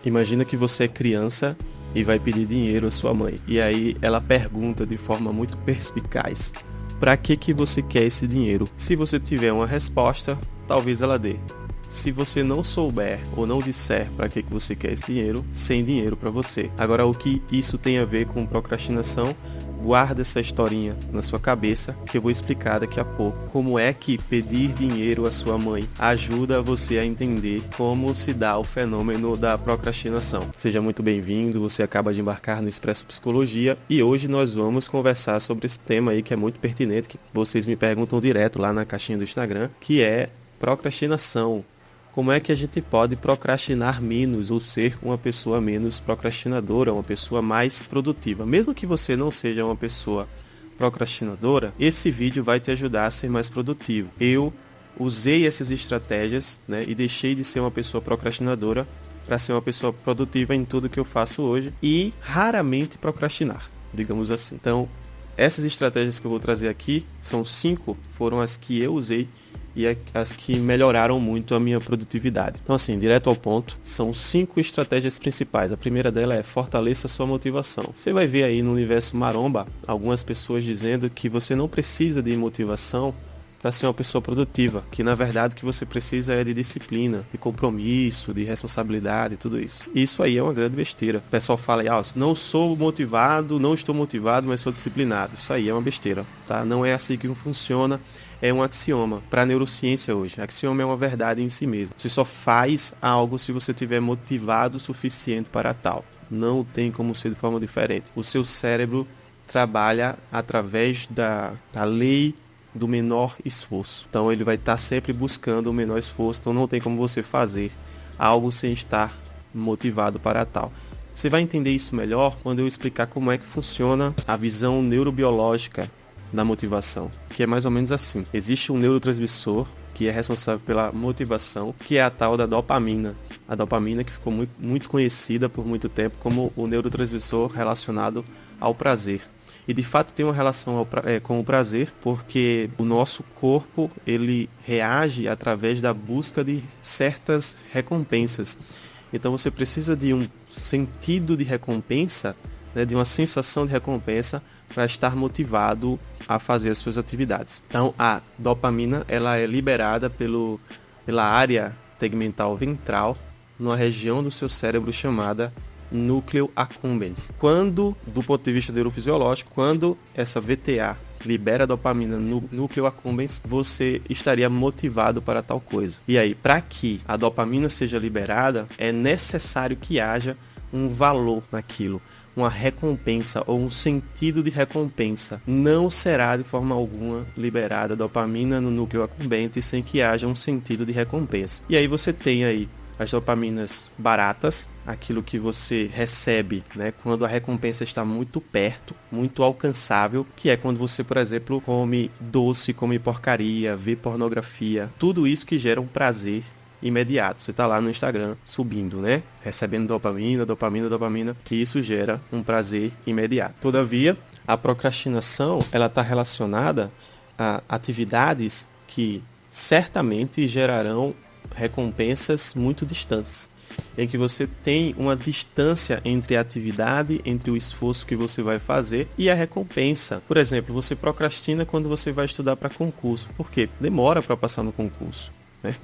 Imagina que você é criança e vai pedir dinheiro à sua mãe. E aí ela pergunta de forma muito perspicaz: para que você quer esse dinheiro? Se você tiver uma resposta, talvez ela dê. Se você não souber ou não disser para que você quer esse dinheiro, sem dinheiro para você. Agora, o que isso tem a ver com procrastinação? Guarda essa historinha na sua cabeça, que eu vou explicar daqui a pouco como é que pedir dinheiro à sua mãe ajuda você a entender como se dá o fenômeno da procrastinação. Seja muito bem-vindo, você acaba de embarcar no Expresso Psicologia e hoje nós vamos conversar sobre esse tema aí que é muito pertinente, que vocês me perguntam direto lá na caixinha do Instagram, que é procrastinação. Como é que a gente pode procrastinar menos ou ser uma pessoa menos procrastinadora, uma pessoa mais produtiva? Mesmo que você não seja uma pessoa procrastinadora, esse vídeo vai te ajudar a ser mais produtivo. Eu usei essas estratégias, e deixei de ser uma pessoa procrastinadora para ser uma pessoa produtiva em tudo que eu faço hoje e raramente procrastinar, digamos assim. Então, essas estratégias que eu vou trazer aqui, são 5, foram as que eu usei e as que melhoraram muito a minha produtividade. Então assim, direto ao ponto, são 5 estratégias principais. A primeira dela é fortaleça sua motivação. Você vai ver aí no universo maromba, algumas pessoas dizendo que você não precisa de motivação para ser uma pessoa produtiva, que na verdade o que você precisa é de disciplina, de compromisso, de responsabilidade, tudo isso. Isso aí é uma grande besteira. O pessoal fala aí, não sou motivado, não estou motivado, mas sou disciplinado. Isso aí é uma besteira, tá? Não é assim que funciona. É um axioma para a neurociência hoje. Axioma é uma verdade em si mesmo. Você só faz algo se você estiver motivado o suficiente para tal. Não tem como ser de forma diferente. O seu cérebro trabalha através da lei do menor esforço. Então ele vai estar sempre buscando o menor esforço. Então não tem como você fazer algo sem estar motivado para tal. Você vai entender isso melhor quando eu explicar como é que funciona a visão neurobiológica da motivação, que é mais ou menos assim. Existe um neurotransmissor que é responsável pela motivação, que é a tal da dopamina. A dopamina que ficou muito conhecida por muito tempo como o neurotransmissor relacionado ao prazer. E de fato tem uma relação com o prazer, porque o nosso corpo ele reage através da busca de certas recompensas. Então você precisa de um sentido de recompensa, de uma sensação de recompensa para estar motivado a fazer as suas atividades. Então a dopamina ela é liberada pela área tegmental ventral, numa região do seu cérebro chamada núcleo accumbens. Quando, do ponto de vista neurofisiológico, quando essa VTA libera dopamina no núcleo accumbens, você estaria motivado para tal coisa. E aí, para que a dopamina seja liberada, é necessário que haja um valor naquilo, uma recompensa ou um sentido de recompensa. Não será de forma alguma liberada dopamina no núcleo accumbente sem que haja um sentido de recompensa. E aí você tem aí as dopaminas baratas, aquilo que você recebe, quando a recompensa está muito perto, muito alcançável, que é quando você, por exemplo, come doce, come porcaria, vê pornografia, tudo isso que gera um prazer imediato. Você está lá no Instagram subindo, recebendo dopamina, e isso gera um prazer imediato. Todavia, a procrastinação ela está relacionada a atividades que certamente gerarão recompensas muito distantes, em que você tem uma distância entre a atividade, entre o esforço que você vai fazer e a recompensa. Por exemplo, você procrastina quando você vai estudar para concurso. Por quê? Demora para passar no concurso,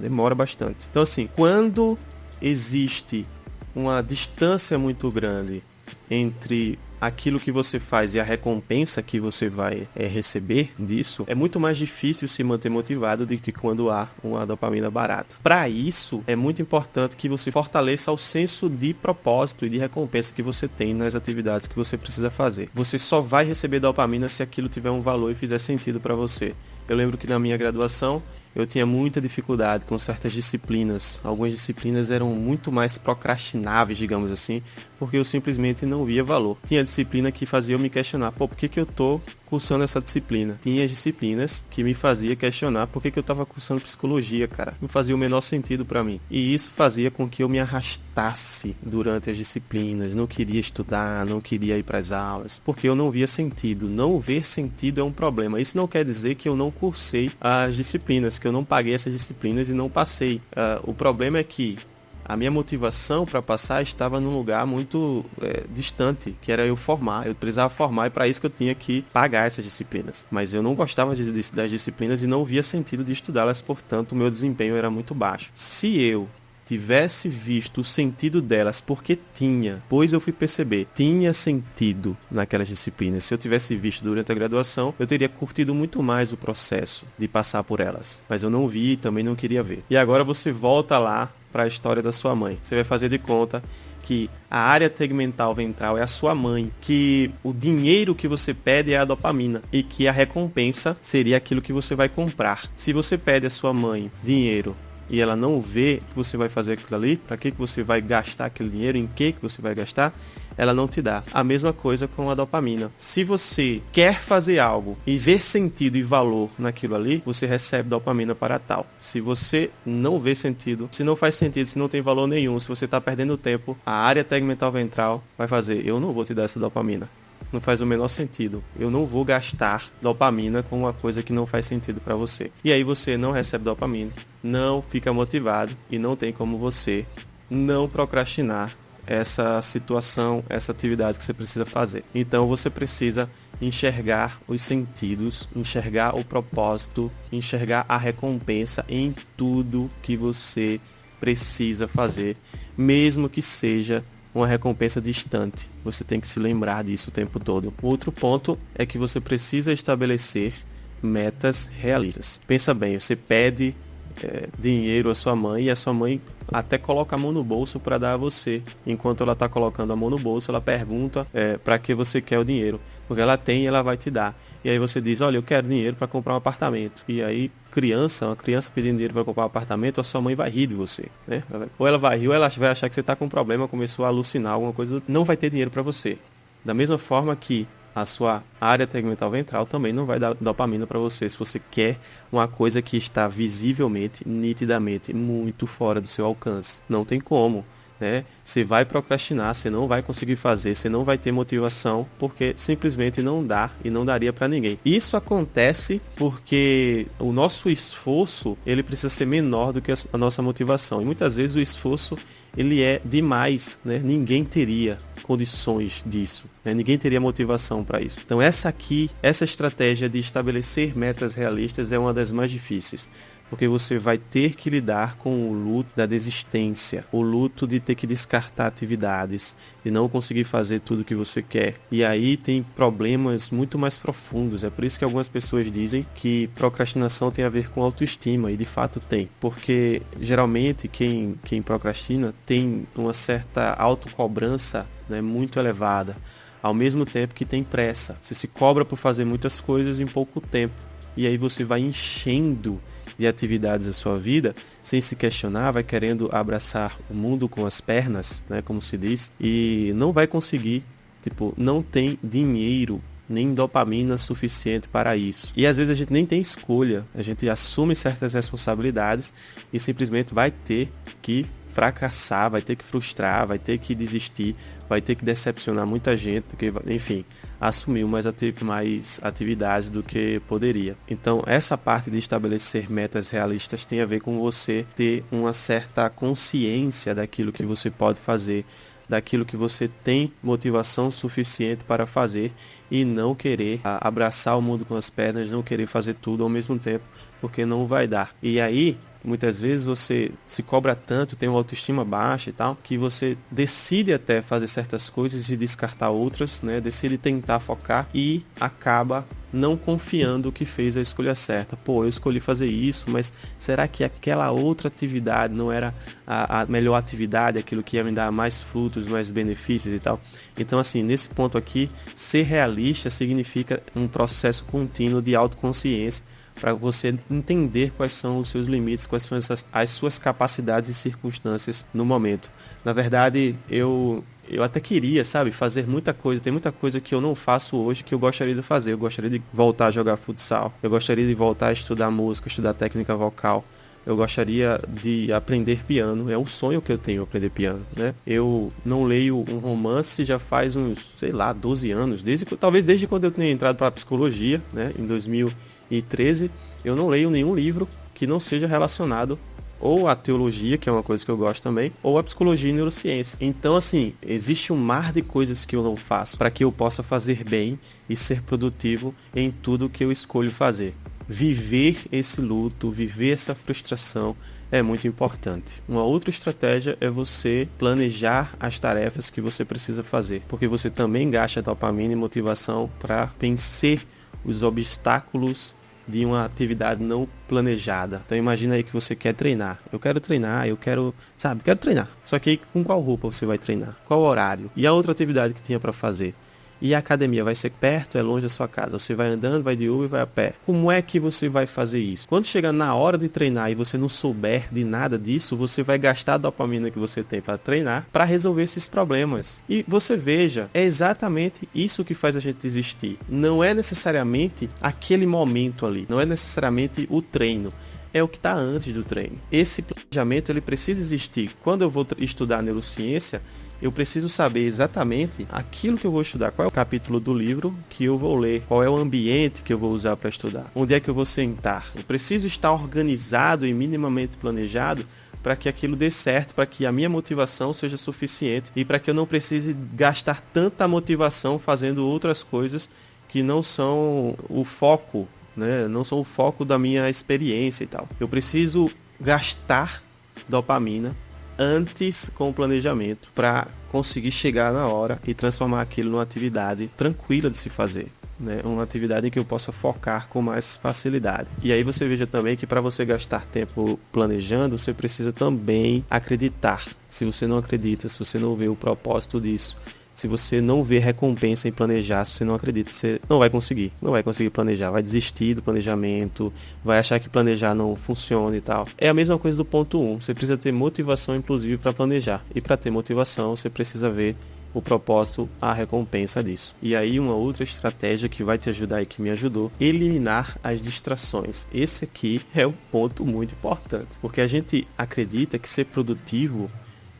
demora bastante. Então assim, quando existe uma distância muito grande entre aquilo que você faz e a recompensa que você vai receber disso, é muito mais difícil se manter motivado do que quando há uma dopamina barata. Para isso, é muito importante que você fortaleça o senso de propósito e de recompensa que você tem nas atividades que você precisa fazer. Você só vai receber dopamina se aquilo tiver um valor e fizer sentido para você. Eu lembro que na minha graduação, eu tinha muita dificuldade com certas disciplinas. Algumas disciplinas eram muito mais procrastináveis, digamos assim, porque eu simplesmente não via valor. Tinha disciplina que fazia eu me questionar, por que eu tô cursando essa disciplina? Tinha disciplinas que me fazia questionar por que eu tava cursando psicologia, cara. Não fazia o menor sentido para mim. E isso fazia com que eu me arrastasse durante as disciplinas, não queria estudar, não queria ir para as aulas, porque eu não via sentido. Não ver sentido é um problema. Isso não quer dizer que eu não cursei as disciplinas, que eu não paguei essas disciplinas e não passei. O problema é que A minha motivação para passar estava num lugar muito distante, que era eu formar. Eu precisava formar e para isso que eu tinha que pagar essas disciplinas. Mas eu não gostava das disciplinas e não via sentido de estudá-las, portanto o meu desempenho era muito baixo. Se eu tivesse visto o sentido delas, porque pois eu fui perceber, tinha sentido naquelas disciplinas. Se eu tivesse visto durante a graduação, eu teria curtido muito mais o processo de passar por elas. Mas eu não vi e também não queria ver. E agora você volta lá para a história da sua mãe. Você vai fazer de conta que a área tegmental ventral é a sua mãe, que o dinheiro que você pede é a dopamina e que a recompensa seria aquilo que você vai comprar. Se você pede à sua mãe dinheiro e ela não vê que você vai fazer aquilo ali, para que você vai gastar aquele dinheiro, em que você vai gastar, ela não te dá. A mesma coisa com a dopamina. Se você quer fazer algo e vê sentido e valor naquilo ali, você recebe dopamina para tal. Se você não vê sentido, se não faz sentido, se não tem valor nenhum, se você está perdendo tempo, a área tegmental ventral vai fazer, eu não vou te dar essa dopamina. Não faz o menor sentido. Eu não vou gastar dopamina com uma coisa que não faz sentido para você. E aí você não recebe dopamina, não fica motivado e não tem como você não procrastinar essa situação, essa atividade que você precisa fazer. Então você precisa enxergar os sentidos, enxergar o propósito, enxergar a recompensa em tudo que você precisa fazer, mesmo que seja uma recompensa distante. Você tem que se lembrar disso o tempo todo. Outro ponto é que você precisa estabelecer metas realistas. Pensa bem, você pede dinheiro à sua mãe e a sua mãe até coloca a mão no bolso para dar a você. Enquanto ela está colocando a mão no bolso, ela pergunta para que você quer o dinheiro. Porque ela tem e ela vai te dar. E aí você diz, olha, eu quero dinheiro para comprar um apartamento. E aí uma criança pedindo dinheiro para comprar um apartamento, a sua mãe vai rir de você, né? Ou ela vai rir, ou ela vai achar que você está com um problema, começou a alucinar alguma coisa, não vai ter dinheiro para você. Da mesma forma que a sua área tegmental ventral também não vai dar dopamina para você se você quer uma coisa que está visivelmente, nitidamente, muito fora do seu alcance. Não tem como, né? Você vai procrastinar, você não vai conseguir fazer, você não vai ter motivação, porque simplesmente não dá e não daria para ninguém. Isso acontece porque o nosso esforço, ele precisa ser menor do que a nossa motivação. E muitas vezes o esforço, ele é demais, né? Ninguém teria condições disso, né? Ninguém teria motivação para isso. Então essa estratégia de estabelecer metas realistas é uma das mais difíceis, porque você vai ter que lidar com o luto da desistência, o luto de ter que descartar atividades, de não conseguir fazer tudo o que você quer. E aí tem problemas muito mais profundos. É por isso que algumas pessoas dizem que procrastinação tem a ver com autoestima, e de fato tem. Porque geralmente quem procrastina tem uma certa autocobrança, né, muito elevada, ao mesmo tempo que tem pressa. Você se cobra por fazer muitas coisas em pouco tempo. E aí você vai enchendo de atividades da sua vida, sem se questionar, vai querendo abraçar o mundo com as pernas, né, como se diz, e não vai conseguir, não tem dinheiro, nem dopamina suficiente para isso. E às vezes a gente nem tem escolha, a gente assume certas responsabilidades e simplesmente vai ter que fracassar, vai ter que frustrar, vai ter que desistir, vai ter que decepcionar muita gente, porque, enfim, assumiu mais atividades do que poderia. Então, essa parte de estabelecer metas realistas tem a ver com você ter uma certa consciência daquilo que você pode fazer, daquilo que você tem motivação suficiente para fazer e não querer abraçar o mundo com as pernas, não querer fazer tudo ao mesmo tempo, porque não vai dar. E aí, muitas vezes você se cobra tanto, tem uma autoestima baixa e tal, que você decide até fazer certas coisas e descartar outras, né? Decide tentar focar e acaba não confiando que fez a escolha certa. Pô, eu escolhi fazer isso, mas será que aquela outra atividade não era a melhor atividade, aquilo que ia me dar mais frutos, mais benefícios e tal? Então, assim, nesse ponto aqui, ser realista significa um processo contínuo de autoconsciência, para você entender quais são os seus limites, quais são as suas capacidades e circunstâncias no momento. Na verdade, eu até queria, fazer muita coisa. Tem muita coisa que eu não faço hoje que eu gostaria de fazer. Eu gostaria de voltar a jogar futsal. Eu gostaria de voltar a estudar música, estudar técnica vocal. Eu gostaria de aprender piano. É um sonho que eu tenho, aprender piano, né? Eu não leio um romance já faz uns, 12 anos. Talvez desde quando eu tenha entrado para a psicologia, né? Em 2013, eu não leio nenhum livro que não seja relacionado ou a teologia, que é uma coisa que eu gosto também, ou a psicologia e neurociência. Então, assim, existe um mar de coisas que eu não faço para que eu possa fazer bem e ser produtivo em tudo que eu escolho fazer. Viver esse luto, viver essa frustração é muito importante. Uma outra estratégia é você planejar as tarefas que você precisa fazer, porque você também gasta dopamina e motivação para vencer os obstáculos de uma atividade não planejada. Então imagina aí que você quer treinar. Eu quero treinar, quero treinar. Só que aí, com qual roupa você vai treinar? Qual horário? E a outra atividade que tinha para fazer? E a academia vai ser perto, é longe da sua casa? Você vai andando, vai de Uber, vai a pé. Como é que você vai fazer isso? Quando chegar na hora de treinar e você não souber de nada disso, você vai gastar a dopamina que você tem para treinar para resolver esses problemas. E você veja, é exatamente isso que faz a gente desistir. Não é necessariamente aquele momento ali, não é necessariamente o treino. É o que está antes do treino. Esse planejamento ele precisa existir. Quando eu vou estudar neurociência, eu preciso saber exatamente aquilo que eu vou estudar, qual é o capítulo do livro que eu vou ler, qual é o ambiente que eu vou usar para estudar, onde é que eu vou sentar. Eu preciso estar organizado e minimamente planejado para que aquilo dê certo, para que a minha motivação seja suficiente e para que eu não precise gastar tanta motivação fazendo outras coisas que não são o foco, né? Não são o foco da minha experiência e tal. Eu preciso gastar dopamina antes com o planejamento para conseguir chegar na hora e transformar aquilo numa atividade tranquila de se fazer, né? Uma atividade em que eu possa focar com mais facilidade. E aí você veja também que para você gastar tempo planejando, você precisa também acreditar. Se você não acredita, se você não vê o propósito disso, se você não vê recompensa em planejar, se você não acredita, você não vai conseguir planejar, vai desistir do planejamento, vai achar que planejar não funciona e tal. É a mesma coisa do ponto 1, você precisa ter motivação inclusive para planejar, e para ter motivação você precisa ver o propósito, a recompensa disso. E aí uma outra estratégia que vai te ajudar e que me ajudou, eliminar as distrações. Esse aqui é um ponto muito importante, porque a gente acredita que ser produtivo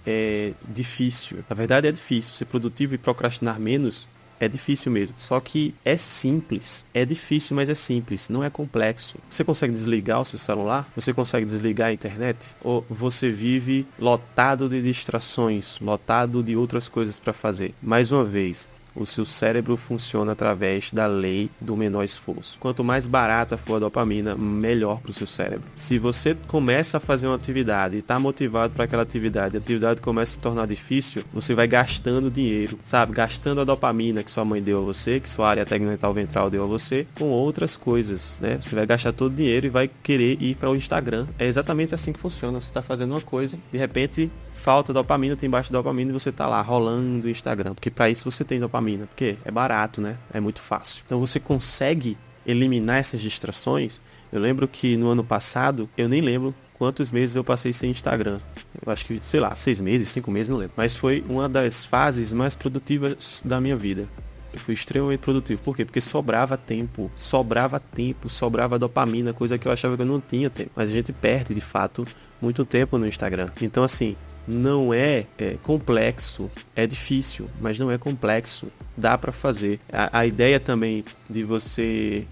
é difícil. Na verdade é difícil. Ser produtivo e procrastinar menos é difícil mesmo. Só que é simples. É difícil, mas é simples. Não é complexo. Você consegue desligar o seu celular? Você consegue desligar a internet? Ou você vive lotado de distrações, lotado de outras coisas para fazer? Mais uma vez, o seu cérebro funciona através da lei do menor esforço. Quanto mais barata for a dopamina, melhor para o seu cérebro. Se você começa a fazer uma atividade e está motivado para aquela atividade, a atividade começa a se tornar difícil, você vai gastando dinheiro, sabe? Gastando a dopamina que sua mãe deu a você, que sua área tegmental ventral deu a você, com outras coisas, né? Você vai gastar todo o dinheiro e vai querer ir para o Instagram. É exatamente assim que funciona. Você está fazendo uma coisa, de repente falta dopamina, tem baixa dopamina e você tá lá rolando o Instagram, porque para isso você tem dopamina, porque é barato, né? É muito fácil. Então você consegue eliminar essas distrações. Eu lembro que no ano passado, eu nem lembro quantos meses eu passei sem Instagram. Eu acho que, 6 meses, 5 meses, não lembro. Mas foi uma das fases mais produtivas da minha vida. Eu fui extremamente produtivo. Por quê? Porque sobrava tempo, sobrava dopamina, coisa que eu achava que eu não tinha tempo. Mas a gente perde, de fato, muito tempo no Instagram. Então, assim, não é complexo, é difícil, mas não é complexo. Dá para fazer. A ideia também de você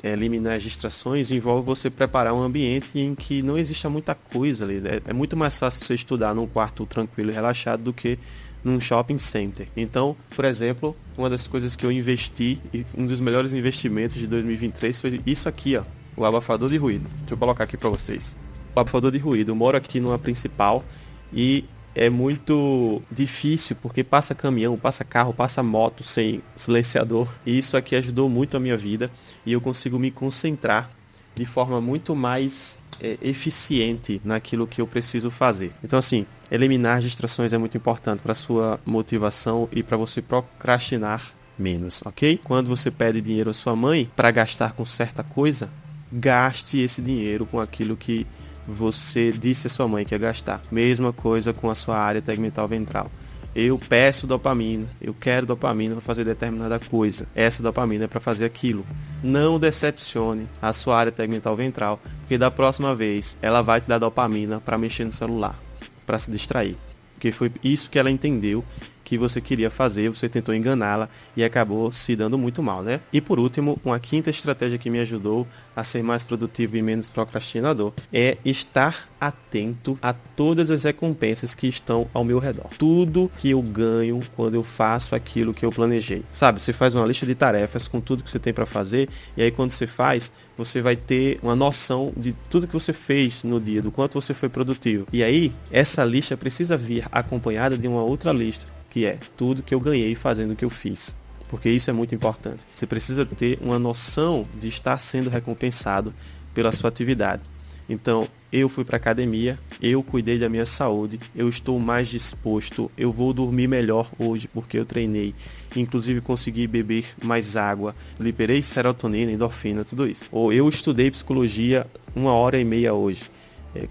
eliminar as distrações envolve você preparar um ambiente em que não exista muita coisa ali. É muito mais fácil você estudar num quarto tranquilo e relaxado do que num shopping center. Então, por exemplo, uma das coisas que eu investi, e um dos melhores investimentos de 2023 foi isso aqui, ó, o abafador de ruído. Deixa eu colocar aqui para vocês. O abafador de ruído. Eu moro aqui numa principal e é muito difícil porque passa caminhão, passa carro, passa moto sem silenciador. E isso aqui ajudou muito a minha vida e eu consigo me concentrar de forma muito mais eficiente naquilo que eu preciso fazer. Então, assim, eliminar distrações é muito importante para sua motivação e para você procrastinar menos, ok? Quando você pede dinheiro à sua mãe para gastar com certa coisa, gaste esse dinheiro com aquilo que você disse à sua mãe que ia gastar. Mesma coisa com a sua área tegmental ventral. Eu peço dopamina, eu quero dopamina para fazer determinada coisa. Essa dopamina é para fazer aquilo. Não decepcione a sua área tegmental ventral, porque da próxima vez ela vai te dar dopamina para mexer no celular, para se distrair. Porque foi isso que ela entendeu que você queria fazer, você tentou enganá-la e acabou se dando muito mal, né? E por último, uma quinta estratégia que me ajudou a ser mais produtivo e menos procrastinador é estar atento a todas as recompensas que estão ao meu redor. Tudo que eu ganho quando eu faço aquilo que eu planejei. Sabe, você faz uma lista de tarefas com tudo que você tem para fazer e aí quando você faz, você vai ter uma noção de tudo que você fez no dia, do quanto você foi produtivo. E aí, essa lista precisa vir acompanhada de uma outra lista, que é tudo que eu ganhei fazendo o que eu fiz. Porque isso é muito importante. Você precisa ter uma noção de estar sendo recompensado pela sua atividade. Então, eu fui para a academia, eu cuidei da minha saúde, eu estou mais disposto, eu vou dormir melhor hoje porque eu treinei. Inclusive consegui beber mais água, liberei serotonina, endorfina, tudo isso. Ou eu estudei psicologia 1h30 hoje.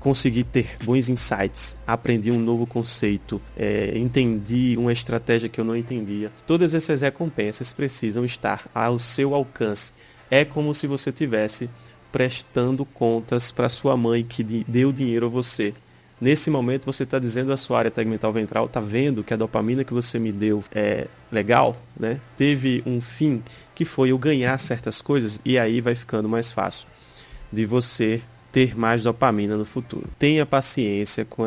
Consegui ter bons insights, aprendi um novo conceito, entendi uma estratégia que eu não entendia. Todas essas recompensas precisam estar ao seu alcance. É como se você tivesse prestando contas para sua mãe que deu dinheiro a você. Nesse momento você está dizendo à sua área tegmental ventral, tá vendo que a dopamina que você me deu é legal, né? Teve um fim que foi eu ganhar certas coisas e aí vai ficando mais fácil de você ter mais dopamina no futuro. Tenha paciência com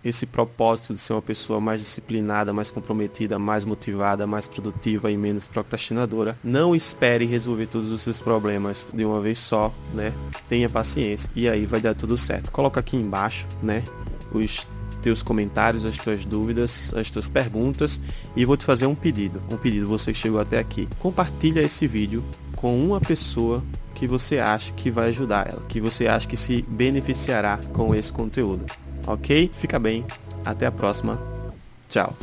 esse propósito de ser uma pessoa mais disciplinada, mais comprometida, mais motivada, mais produtiva e menos procrastinadora. Não espere resolver todos os seus problemas de uma vez só, né? Tenha paciência e aí vai dar tudo certo. Coloca aqui embaixo, né, os teus comentários, as tuas dúvidas, as tuas perguntas e vou te fazer um pedido. Você que chegou até aqui. Compartilha esse vídeo com uma pessoa que você acha que vai ajudar ela, que você acha que se beneficiará com esse conteúdo, ok? Fica bem, até a próxima, tchau!